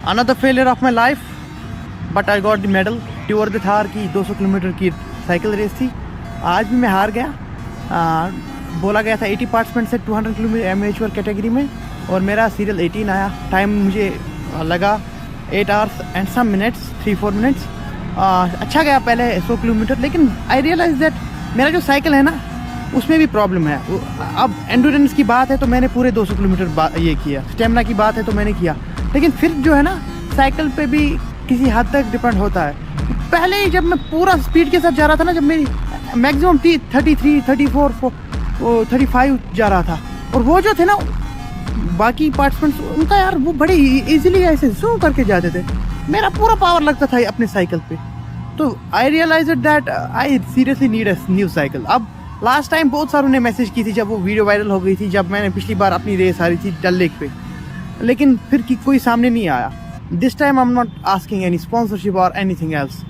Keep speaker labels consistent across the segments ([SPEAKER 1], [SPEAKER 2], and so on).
[SPEAKER 1] Another failure of my life, but I got the medal. Tour the Thar की 200 kilometre की cycle race थी. आज भी मैं हार गया. बोला गया था 80 पार्टिसिपेंट से 200 किलोमीटर एमेच्योर कैटेगरी में, और मेरा सीरियल 18 आया. टाइम मुझे लगा 8 hours and some minutes, 3-4 minutes. अच्छा गया पहले 100 किलोमीटर, लेकिन आई रियलाइज दैट मेरा जो साइकिल है ना उसमें भी प्रॉब्लम है. अब एंडोरेंस की बात है तो मैंने पूरे 200 किलोमीटर ये किया, स्टेमिना की बात है तो मैंने किया, लेकिन फिर जो है ना साइकिल पे भी किसी हद तक डिपेंड होता है. पहले ही जब मैं पूरा स्पीड के साथ जा रहा था ना, जब मेरी मैक्सिमम 33, 34, 35 जा रहा था, और वो जो थे ना बाकी पार्टिसिपेंट्स, उनका यार वो बड़े इजीली ऐसे जूम करके जाते थे. मेरा पूरा पावर लगता था अपने साइकिल पे. तो I realise that I seriously need a new cycle. अब लास्ट टाइम बहुत सारों ने मैसेज की थी जब वो वीडियो वायरल हो गई थी, जब मैंने पिछली बार अपनी रेस हारी थी डल लेक पे, लेकिन फिर कोई सामने नहीं आया. This time I am not asking any sponsorship और anything else.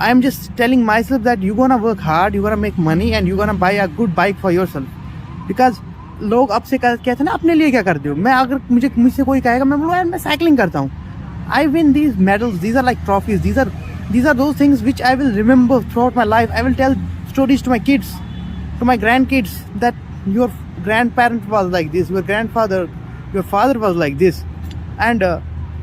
[SPEAKER 1] I am just telling myself that you gonna work hard, you gonna make money and you gonna buy a good bike for yourself. Because लोग अब से कहते हैं ना अपने लिए क्या करते हो. मैं अगर मुझसे कोई कहेगा, मैं बोलूँ यार मैं साइकिलिंग करता हूँ. I win these medals. These are like trophies. These are those things which I will remember throughout my life. I will tell stories to my kids, to my grandkids, that your grandparent was like this, your grandfather, your father was like this. And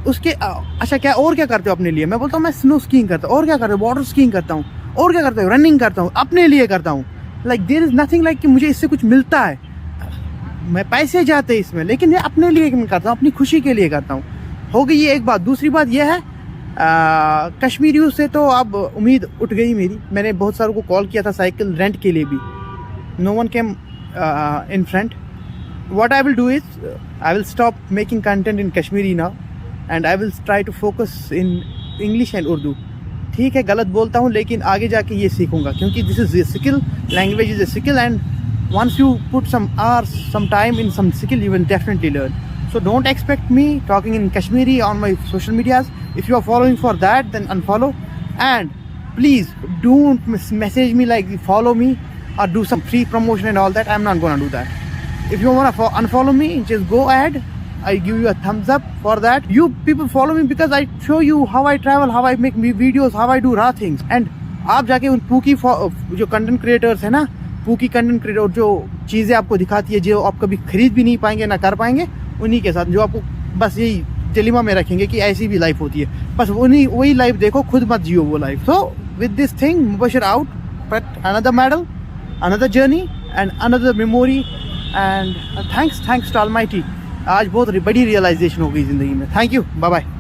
[SPEAKER 1] उसके अच्छा क्या और क्या करते हो अपने लिए. मैं बोलता हूँ मैं स्नो स्कीइंग करता हूँ. और क्या करते हो? वाटर स्कीइंग करता हूँ. और क्या करते हो? रनिंग करता हूँ. अपने लिए करता हूँ. Like there is nothing like कि मुझे इससे कुछ मिलता है, मैं पैसे जाते हैं इसमें, लेकिन ये अपने लिए मैं करता हूँ, अपनी खुशी के लिए करता हूँ. हो गई ये एक बात. दूसरी बात ये है, कश्मीरियों से तो अब उम्मीद उठ गई मेरी. मैंने बहुत सारों को कॉल किया था साइकिल रेंट के लिए भी. No one came in front. What I will do is I will stop making content in Kashmiri now and I will try to focus in English and Urdu. ठीक है, गलत बोलता हूँ, लेकिन आगे जाके ये सीखूंगा, क्योंकि this is a skill. Language is a skill, and once you put some hours, some time in some skill, you will definitely learn. So don't expect me talking in Kashmiri on my social medias. If you are following for that, then unfollow. And please don't message me like follow me or do some free promotion and all that. I'm not gonna do that. If you wanna unfollow me, just go ahead. I give you a thumbs up for that. You people follow me because I show you how I travel, how I make videos, how I do raw things. And आप जाके उन pookie जो content creators है ना, pookie content creator जो चीज़ें आपको दिखाती है, जो आप कभी खरीद भी नहीं पाएंगे ना कर पाएंगे, उन्हीं के साथ जो आपको बस यही डिलेमा में रखेंगे कि ऐसी भी लाइफ होती है. बस वही लाइफ देखो, खुद मत जियो वो life. So with this thing Mubashir out, but another medal, another journey and another memory. And thanks to almighty. आज बहुत बड़ी रियलाइजेशन हो गई ज़िंदगी में. Thank you. Bye bye.